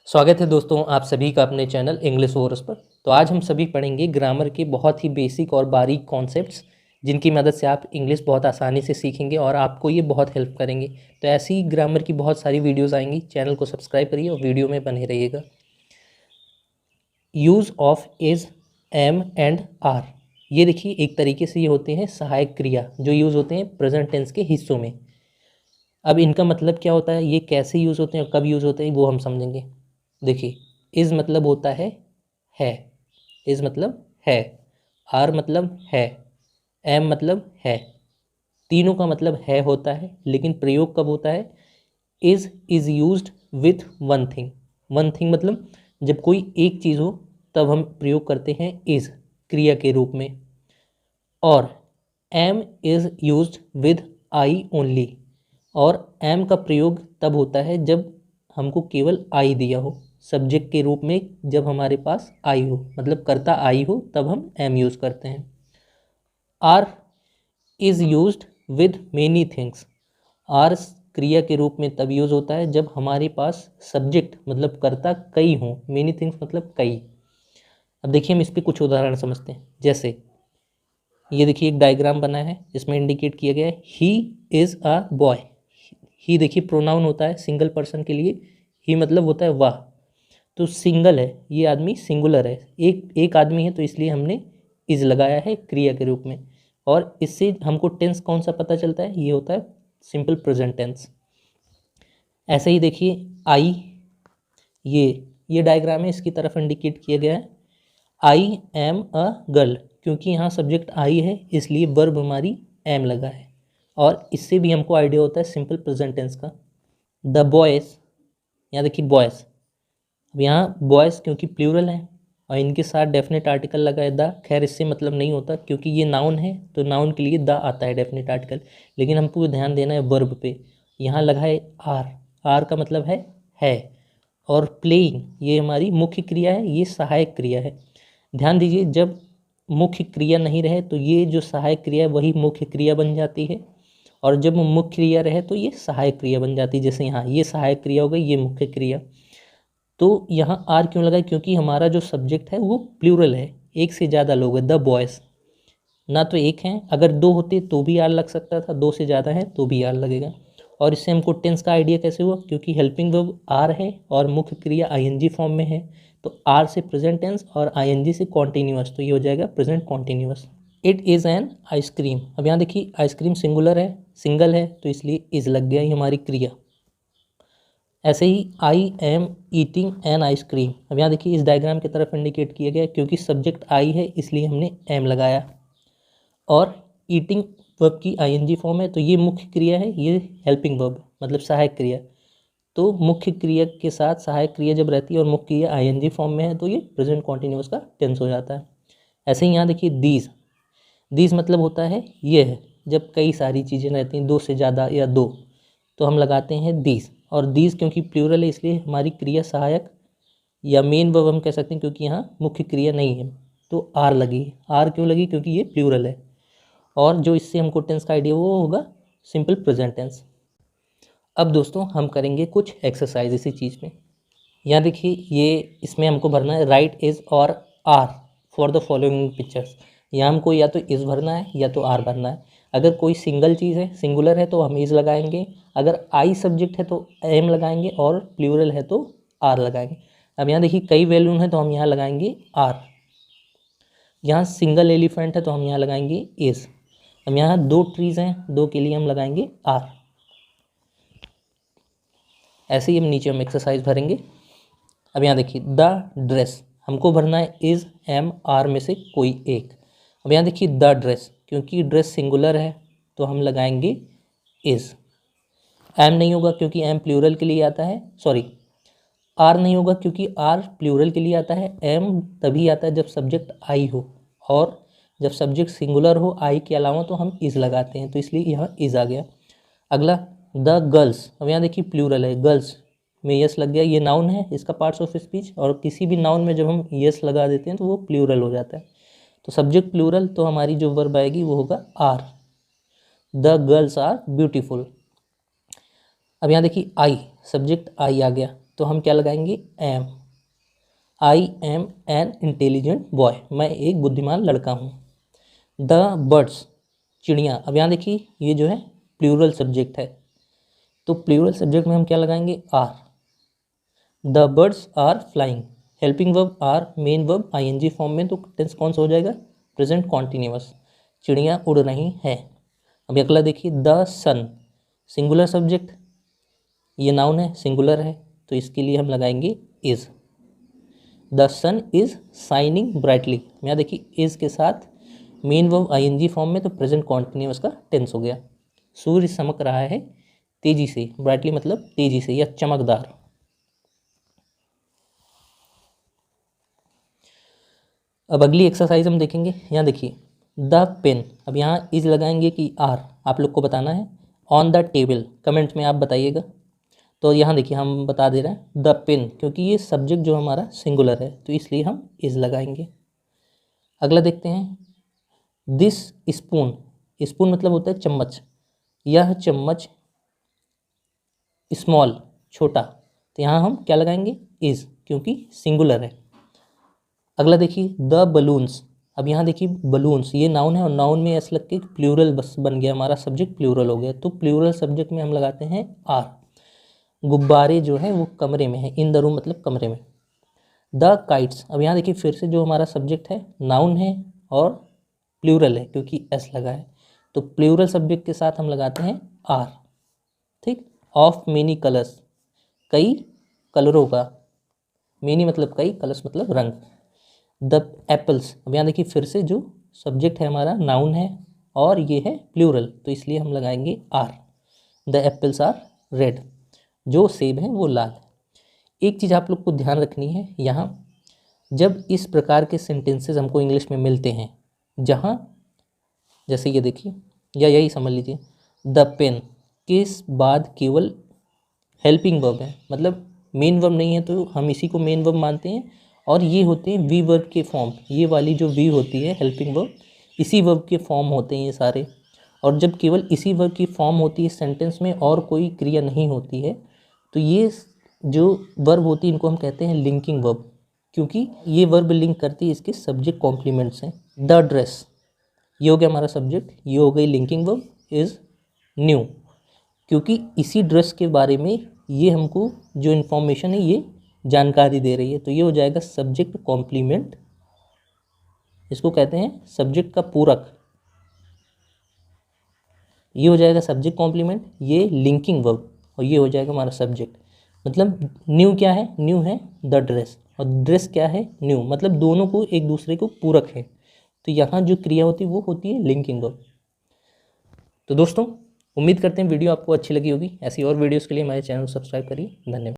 स्वागत है दोस्तों आप सभी का अपने चैनल इंग्लिश वॉर्स पर। तो आज हम सभी पढ़ेंगे ग्रामर के बहुत ही बेसिक और बारीक कॉन्सेप्ट्स, जिनकी मदद से आप इंग्लिश बहुत आसानी से सीखेंगे और आपको ये बहुत हेल्प करेंगे। तो ऐसी ही ग्रामर की बहुत सारी वीडियोस आएंगी, चैनल को सब्सक्राइब करिए और वीडियो में बने रहिएगा। Use of is, am and are, ये देखिए एक तरीके से ये होते हैं सहायक क्रिया जो यूज़ होते हैं प्रेजेंट टेंस के हिस्सों में। अब इनका मतलब क्या होता है, ये कैसे यूज़ होते हैं और कब यूज़ होते हैं वो हम समझेंगे। देखिए, इज़ मतलब होता है, इज़ मतलब है, आर मतलब है, एम मतलब है। तीनों का मतलब है होता है, लेकिन प्रयोग कब होता है? Is used with one thing. One thing मतलब जब कोई एक चीज़ हो तब हम प्रयोग करते हैं इज़ क्रिया के रूप में। और am is used with I only, और एम का प्रयोग तब होता है जब हमको केवल आई दिया हो, सब्जेक्ट के रूप में जब हमारे पास आई हो, मतलब कर्ता आई हो, तब हम एम यूज़ करते हैं। Are is used with many things, are क्रिया के रूप में तब यूज़ होता है जब हमारे पास सब्जेक्ट मतलब कर्ता कई हों, मेनी थिंग्स मतलब कई। अब देखिए हम इस पर कुछ उदाहरण समझते हैं। जैसे ये देखिए एक डायग्राम बना है, इसमें इंडिकेट किया गया है ही इज़ अ बॉय। ही देखिए प्रोनाउन होता है सिंगल पर्सन के लिए, ही मतलब होता है वह, तो सिंगल है, ये आदमी सिंगुलर है, एक एक आदमी है, तो इसलिए हमने इज़ लगाया है क्रिया के रूप में। और इससे हमको टेंस कौन सा पता चलता है, ये होता है सिंपल प्रेजेंट टेंस। ऐसे ही देखिए आई, ये डायग्राम है, इसकी तरफ इंडिकेट किया गया है आई एम अ गर्ल, क्योंकि यहाँ सब्जेक्ट आई है इसलिए वर्ब हमारी एम लगा है। और इससे भी हमको आइडिया होता है सिंपल प्रेजेंट टेंस का। द बॉयज़, यहाँ देखिए बॉयज़, अब यहाँ बॉयज़ क्योंकि प्लूरल है और इनके साथ डेफिनेट आर्टिकल लगा है द। खैर इससे मतलब नहीं होता क्योंकि ये नाउन है, तो नाउन के लिए द आता है डेफिनेट आर्टिकल, लेकिन हमको ध्यान देना है वर्ब पे। यहाँ लगा है आर, आर का मतलब है। और प्लेइंग ये हमारी मुख्य क्रिया है, ये सहायक क्रिया है। ध्यान दीजिए, जब मुख्य क्रिया नहीं रहे तो ये जो सहायक क्रिया है वही मुख्य क्रिया बन जाती है, और जब मुख्य क्रिया रहे तो ये सहायक क्रिया बन जाती है। जैसे यहाँ ये सहायक क्रिया हो गई, ये मुख्य क्रिया। तो यहाँ आर क्यों लगा? क्योंकि हमारा जो सब्जेक्ट है वो प्लूरल है, एक से ज़्यादा लोग हैं, द बॉयज़। ना तो एक हैं, अगर दो होते तो भी आर लग सकता था, दो से ज़्यादा है तो भी आर लगेगा। और इससे हमको टेंस का आइडिया कैसे हुआ? क्योंकि हेल्पिंग वर्ब आर है और मुख्य क्रिया आईएनजी फॉर्म में है, तो आर से प्रेजेंट टेंस और आईएनजी से कॉन्टिन्यूअस, तो ये हो जाएगा present continuous. It is an ice cream, अब यहाँ देखिए आइसक्रीम सिंगुलर है, सिंगल है, तो इसलिए इज़ लग गया, ये हमारी क्रिया। ऐसे ही I am eating an ice cream, अब यहाँ देखिए इस डायग्राम की तरफ इंडिकेट किया गया क्योंकि सब्जेक्ट आई है इसलिए हमने एम लगाया। और ईटिंग वर्ब की आईएनजी फॉर्म है, तो ये मुख्य क्रिया है, ये हेल्पिंग वर्ब मतलब सहायक क्रिया। तो मुख्य क्रिया के साथ सहायक क्रिया जब रहती है और मुख्य क्रिया आईएनजी फॉर्म में है तो ये प्रेजेंट कॉन्टिन्यूअस का टेंस हो जाता है। ऐसे ही यहाँ देखिए दीज, दीज मतलब होता है ये है, जब कई सारी चीज़ें रहती हैं, दो से ज़्यादा या दो, तो हम लगाते हैं दीज। और दीज क्योंकि प्लूरल है इसलिए हमारी क्रिया सहायक या मेन वर्ब हम कह सकते हैं, क्योंकि यहाँ मुख्य क्रिया नहीं है तो आर लगी। आर क्यों लगी? क्योंकि ये प्लूरल है। और जो इससे हमको टेंस का आइडिया वो होगा सिंपल प्रेजेंट टेंस। अब दोस्तों हम करेंगे कुछ एक्सरसाइज इसी चीज़ में। यहाँ देखिए ये इसमें हमको भरना है राइट इज़ और are for the following pictures. यहाँ हमको या तो इज़ भरना है या तो आर भरना है। अगर कोई सिंगल चीज़ है, सिंगुलर है, तो हम इज़ लगाएंगे, अगर आई सब्जेक्ट है तो एम लगाएंगे, और प्लूरल है तो आर लगाएंगे। अब यहाँ देखिए कई वैल्यून है तो हम यहाँ लगाएंगे आर। यहाँ सिंगल एलिफेंट है तो हम यहाँ लगाएंगे इज़। अब यहाँ दो ट्रीज़ हैं, दो के लिए हम लगाएंगे आर। ऐसे ही हम नीचे हम एक्सरसाइज भरेंगे। अब यहाँ देखिए द ड्रेस, हमको भरना है इज़ एम आर में से कोई एक। अब यहाँ देखिए द ड्रेस, क्योंकि ड्रेस सिंगुलर है तो हम लगाएंगे इज़। एम नहीं होगा क्योंकि एम प्लूरल के लिए आता है, सॉरी आर नहीं होगा क्योंकि आर प्लूरल के लिए आता है। एम तभी आता है जब सब्जेक्ट आई हो, और जब सब्जेक्ट सिंगुलर हो आई के अलावा तो हम इज़ लगाते हैं, तो इसलिए यहाँ इज़ आ गया। अगला द गर्ल्स, अब यहाँ देखिए प्लूरल है, गर्ल्स में यस लग गया, ये नाउन है, इसका पार्ट्स ऑफ स्पीच, और किसी भी नाउन में जब हम यस लगा देते हैं तो वो प्लूरल हो जाता है। तो सब्जेक्ट प्लूरल, तो हमारी जो वर्ब आएगी वो होगा are. The girls are beautiful. अब यहाँ देखिए आई, सब्जेक्ट आई आ गया, तो हम क्या लगाएंगे, am. I am an intelligent boy, मैं एक बुद्धिमान लड़का हूँ। द बर्ड्स, चिड़ियाँ। अब यहाँ देखिए ये जो है प्लूरल सब्जेक्ट है, तो प्लूरल सब्जेक्ट में हम क्या लगाएंगे, are. The birds are flying, helping verb are, main verb ING form में, तो टेंस कौन सा हो जाएगा, प्रेजेंट कॉन्टिन्यूअस। चिड़ियाँ उड़ रही हैं। अब अगला देखिए, द सन, सिंगुलर सब्जेक्ट, ये नाउन है, सिंगुलर है, तो इसके लिए हम लगाएंगे is. The sun is shining brightly, यहाँ देखिए इज के साथ मेन वर्ब आईएनजी फॉर्म में, तो प्रेजेंट कॉन्टिन्यूअस का टेंस हो गया। सूर्य चमक रहा है तेजी से, ब्राइटली मतलब तेजी से या चमकदार। अब अगली एक्सरसाइज हम देखेंगे, यहाँ देखिए द पेन। अब यहाँ इज लगाएंगे कि आर, आप लोग को बताना है। ऑन द टेबल, कमेंट में आप बताइएगा। तो यहाँ देखिए हम बता दे रहे हैं द पेन, क्योंकि ये सब्जेक्ट जो हमारा सिंगुलर है, तो इसलिए हम इज लगाएंगे। अगला देखते हैं, दिस स्पून, स्पून मतलब होता है चम्मच, यह चम्मच स्मॉल, छोटा, तो यहाँ हम क्या लगाएंगे, इज, क्योंकि सिंगुलर है। अगला देखिए द बलून्स। अब यहाँ देखिए बलून्स ये नाउन है, और नाउन में ऐसा लग के प्लूरल बस बन गया, हमारा सब्जेक्ट प्लूरल हो गया, तो प्लूरल सब्जेक्ट में हम लगाते हैं आर। गुब्बारे जो हैं वो कमरे में है, इन द रूम मतलब कमरे में। द काइट्स, अब यहाँ देखिए फिर से जो हमारा सब्जेक्ट है नाउन है और प्लूरल है, क्योंकि एस लगा है, तो प्लूरल सब्जेक्ट के साथ हम लगाते हैं आर। ठीक। ऑफ मेनी कलर्स, कई कलरों का, मेनी मतलब कई, कलर्स मतलब रंग। द एप्पल्स, अब यहाँ देखिए फिर से जो सब्जेक्ट है हमारा नाउन है और ये है प्लूरल, तो इसलिए हम लगाएंगे are. The apples are red, जो सेब हैं वो लाल। एक चीज़ आप लोग को ध्यान रखनी है, यहाँ जब इस प्रकार के सेंटेंसेस हमको इंग्लिश में मिलते हैं, जहाँ जैसे ये देखिए, या यही समझ लीजिए द पेन के बाद केवल हेल्पिंग वर्ब है, मतलब मेन वर्ब नहीं है, तो हम इसी को मेन वर्ब मानते हैं, और ये होते हैं वी वर्ब के फॉर्म। ये वाली जो वी होती है हेल्पिंग वर्ब, इसी वर्ब के फॉर्म होते हैं ये सारे। और जब केवल इसी वर्ब की फॉर्म होती है सेंटेंस में और कोई क्रिया नहीं होती है, तो ये जो वर्ब होती है इनको हम कहते हैं लिंकिंग वर्ब, क्योंकि ये वर्ब लिंक करती है इसके सब्जेक्ट कॉम्प्लीमेंट्स हैं। द ड्रेस, ये हो गया हमारा सब्जेक्ट, ये हो गई लिंकिंग वर्ब, इज़ न्यू, क्योंकि इसी ड्रेस के बारे में ये हमको जो इन्फॉर्मेशन है ये जानकारी दे रही है, तो ये हो जाएगा सब्जेक्ट कॉम्प्लीमेंट, इसको कहते हैं सब्जेक्ट का पूरक। ये हो जाएगा सब्जेक्ट कॉम्प्लीमेंट, ये लिंकिंग वर्ब, और ये हो जाएगा हमारा सब्जेक्ट। मतलब न्यू क्या है, न्यू है द ड्रेस, और ड्रेस क्या है, न्यू, मतलब दोनों को एक दूसरे को पूरक है, तो यहाँ जो क्रिया होती है वो होती है लिंकिंग वर्ब। तो दोस्तों उम्मीद करते हैं वीडियो आपको अच्छी लगी होगी। ऐसी और वीडियोज़ के लिए हमारे चैनल को सब्सक्राइब करिए। धन्यवाद।